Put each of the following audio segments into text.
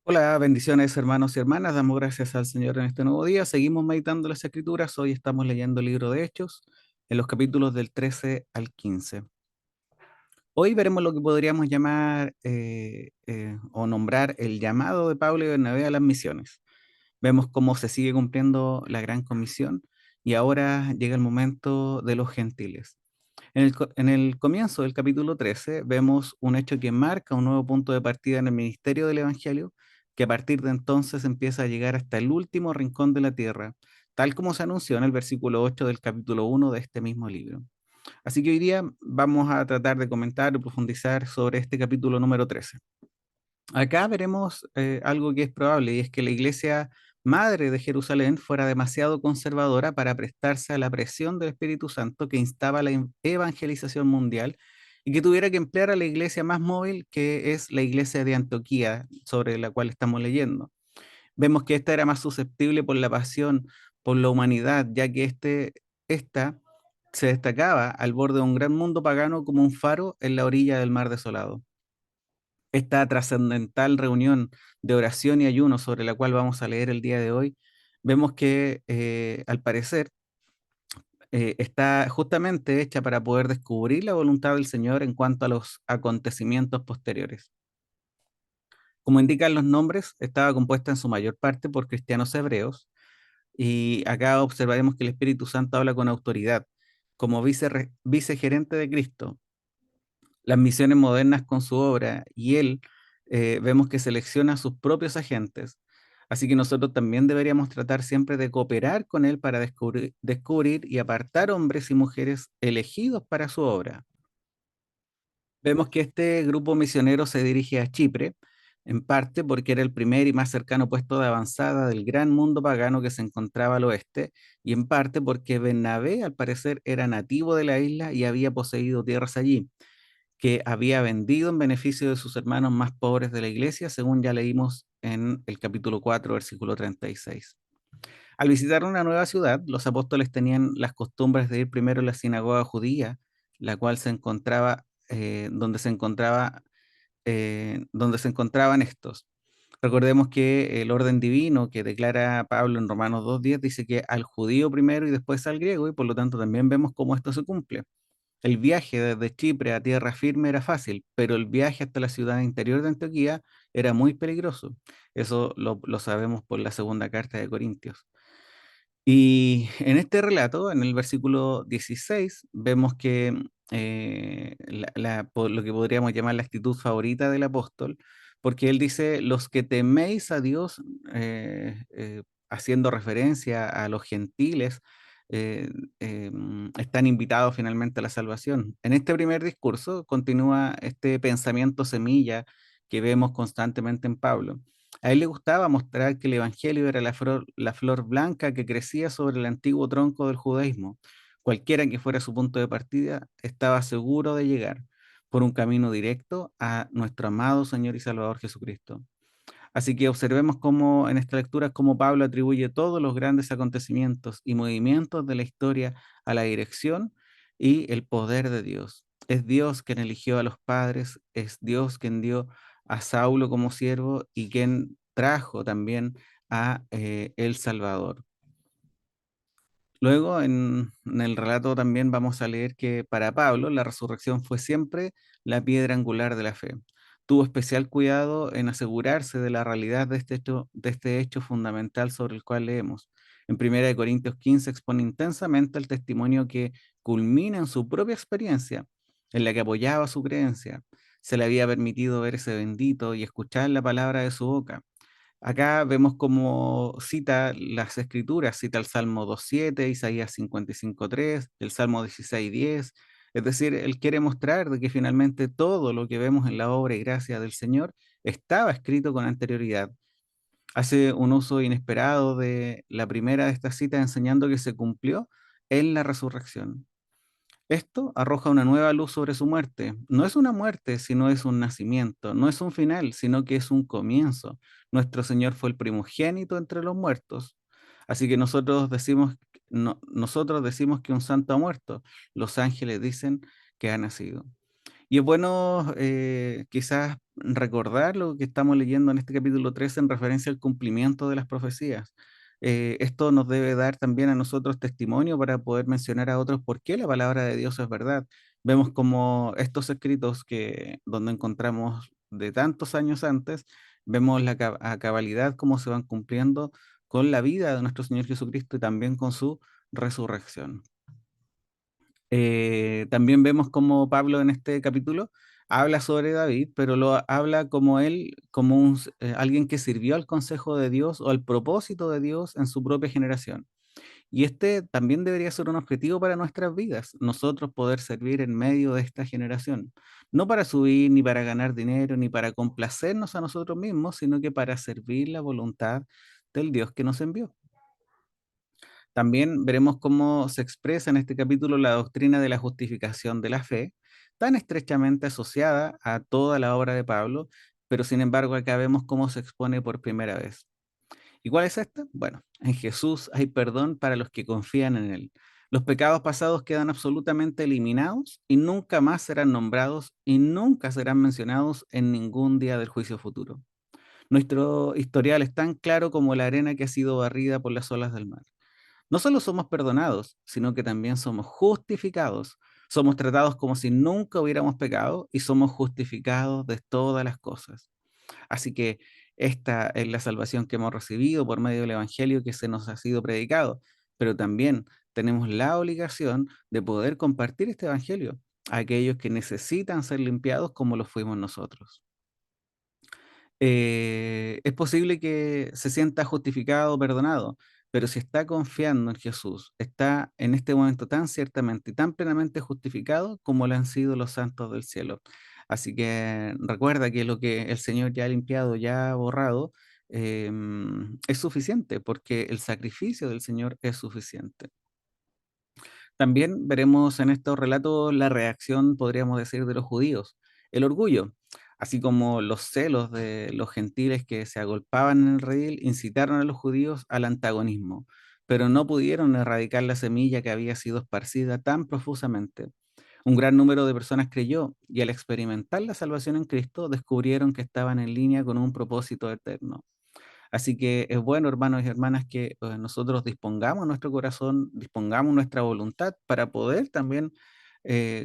Hola, bendiciones hermanos y hermanas. Damos gracias al Señor en este nuevo día. Seguimos meditando las Escrituras. Hoy estamos leyendo el libro de Hechos en los capítulos del 13 al 15. Hoy veremos lo que podríamos llamar o nombrar el llamado de Pablo y Bernabé a las misiones. Vemos cómo se sigue cumpliendo la gran comisión y ahora llega el momento de los gentiles. En el comienzo del capítulo 13 vemos un hecho que marca un nuevo punto de partida en el ministerio del Evangelio, que a partir de entonces empieza a llegar hasta el último rincón de la tierra, tal como se anunció en el versículo 8 del capítulo 1 de este mismo libro. Así que hoy día vamos a tratar de comentar y profundizar sobre este capítulo número 13. Acá veremos algo que es probable, y es que la iglesia madre de Jerusalén fuera demasiado conservadora para prestarse a la presión del Espíritu Santo que instaba la evangelización mundial y que tuviera que emplear a la iglesia más móvil, que es la iglesia de Antioquía, sobre la cual estamos leyendo. Vemos que esta era más susceptible por la pasión, por la humanidad, ya que esta se destacaba al borde de un gran mundo pagano como un faro en la orilla del mar desolado. Esta trascendental reunión de oración y ayuno sobre la cual vamos a leer el día de hoy, vemos que al parecer está justamente hecha para poder descubrir la voluntad del Señor en cuanto a los acontecimientos posteriores. Como indican los nombres, estaba compuesta en su mayor parte por cristianos hebreos, y acá observaremos que el Espíritu Santo habla con autoridad, como vicegerente de Cristo, las misiones modernas con su obra, y él vemos que selecciona a sus propios agentes. Así que nosotros también deberíamos tratar siempre de cooperar con él para descubrir y apartar hombres y mujeres elegidos para su obra. Vemos que este grupo misionero se dirige a Chipre, en parte porque era el primer y más cercano puesto de avanzada del gran mundo pagano que se encontraba al oeste, y en parte porque Bernabé al parecer era nativo de la isla y había poseído tierras allí, que había vendido en beneficio de sus hermanos más pobres de la iglesia, según ya leímos en el capítulo 4, versículo 36. Al visitar una nueva ciudad, los apóstoles tenían las costumbres de ir primero a la sinagoga judía, la cual se encontraba, donde se encontraban estos. Recordemos que el orden divino que declara Pablo en Romanos 2:10 dice que al judío primero y después al griego, y por lo tanto también vemos cómo esto se cumple. El viaje desde Chipre a tierra firme era fácil, pero el viaje hasta la ciudad interior de Antioquía era muy peligroso. Eso lo sabemos por la segunda carta de Corintios. Y en este relato, en el versículo 16, vemos que por lo que podríamos llamar la actitud favorita del apóstol, porque él dice, los que teméis a Dios, haciendo referencia a los gentiles, eh, están invitados finalmente a la salvación. En este primer discurso continúa este pensamiento semilla que vemos constantemente en Pablo. A él le gustaba mostrar que el Evangelio era la flor blanca que crecía sobre el antiguo tronco del judaísmo. Cualquiera que fuera su punto de partida estaba seguro de llegar por un camino directo a nuestro amado Señor y Salvador Jesucristo. Así que observemos cómo en esta lectura cómo Pablo atribuye todos los grandes acontecimientos y movimientos de la historia a la dirección y el poder de Dios. Es Dios quien eligió a los padres, es Dios quien dio a Saulo como siervo y quien trajo también a el Salvador. Luego, en el relato también vamos a leer que para Pablo la resurrección fue siempre la piedra angular de la fe. Tuvo especial cuidado en asegurarse de la realidad de este hecho fundamental sobre el cual leemos. En 1 Corintios 15 expone intensamente el testimonio que culmina en su propia experiencia, en la que apoyaba su creencia. Se le había permitido ver ese bendito y escuchar la palabra de su boca. Acá vemos cómo cita las escrituras, cita el Salmo 2:7, Isaías 55:3, el Salmo 16:10. Es decir, él quiere mostrar de que finalmente todo lo que vemos en la obra y gracia del Señor estaba escrito con anterioridad. Hace un uso inesperado de la primera de estas citas, enseñando que se cumplió en la resurrección. Esto arroja una nueva luz sobre su muerte. No es una muerte, sino es un nacimiento. No es un final, sino que es un comienzo. Nuestro Señor fue el primogénito entre los muertos. Así que nosotros decimos que un santo ha muerto. Los ángeles dicen que ha nacido. Y es bueno quizás recordar lo que estamos leyendo en este capítulo 13 en referencia al cumplimiento de las profecías. Esto nos debe dar también a nosotros testimonio para poder mencionar a otros por qué la palabra de Dios es verdad. Vemos como estos escritos donde encontramos de tantos años antes, vemos a cabalidad cómo se van cumpliendo con la vida de nuestro Señor Jesucristo y también con su resurrección. También vemos como Pablo en este capítulo habla sobre David, pero lo habla como él, como alguien que sirvió al consejo de Dios o al propósito de Dios en su propia generación. Y este también debería ser un objetivo para nuestras vidas, nosotros poder servir en medio de esta generación, no para subir, ni para ganar dinero, ni para complacernos a nosotros mismos, sino que para servir la voluntad del Dios que nos envió. También veremos cómo se expresa en este capítulo la doctrina de la justificación de la fe, tan estrechamente asociada a toda la obra de Pablo, pero sin embargo acá vemos cómo se expone por primera vez. ¿Y cuál es esta? Bueno, en Jesús hay perdón para los que confían en Él. Los pecados pasados quedan absolutamente eliminados y nunca más serán nombrados y nunca serán mencionados en ningún día del juicio futuro. Nuestro historial es tan claro como la arena que ha sido barrida por las olas del mar. No solo somos perdonados, sino que también somos justificados. Somos tratados como si nunca hubiéramos pecado y somos justificados de todas las cosas. Así que esta es la salvación que hemos recibido por medio del Evangelio que se nos ha sido predicado, pero también tenemos la obligación de poder compartir este Evangelio a aquellos que necesitan ser limpiados como lo fuimos nosotros. Es posible que se sienta justificado o perdonado, pero si está confiando en Jesús, está en este momento tan ciertamente y tan plenamente justificado como lo han sido los santos del cielo. Así que recuerda que lo que el Señor ya ha limpiado, ya ha borrado, es suficiente, porque el sacrificio del Señor es suficiente. También veremos en estos relatos la reacción, podríamos decir, de los judíos, el orgullo, así como los celos de los gentiles que se agolpaban en el redil, incitaron a los judíos al antagonismo, pero no pudieron erradicar la semilla que había sido esparcida tan profusamente. Un gran número de personas creyó y al experimentar la salvación en Cristo descubrieron que estaban en línea con un propósito eterno. Así que es bueno, hermanos y hermanas, que nosotros dispongamos nuestro corazón, dispongamos nuestra voluntad para poder también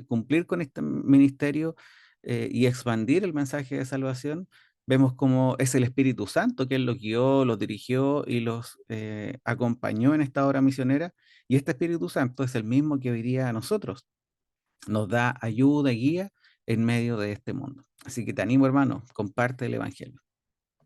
cumplir con este ministerio y expandir el mensaje de salvación. Vemos cómo es el Espíritu Santo que Él los guió, los dirigió y los acompañó en esta obra misionera. Y este Espíritu Santo es el mismo que hoy día a nosotros nos da ayuda y guía en medio de este mundo. Así que te animo, hermano, comparte el Evangelio.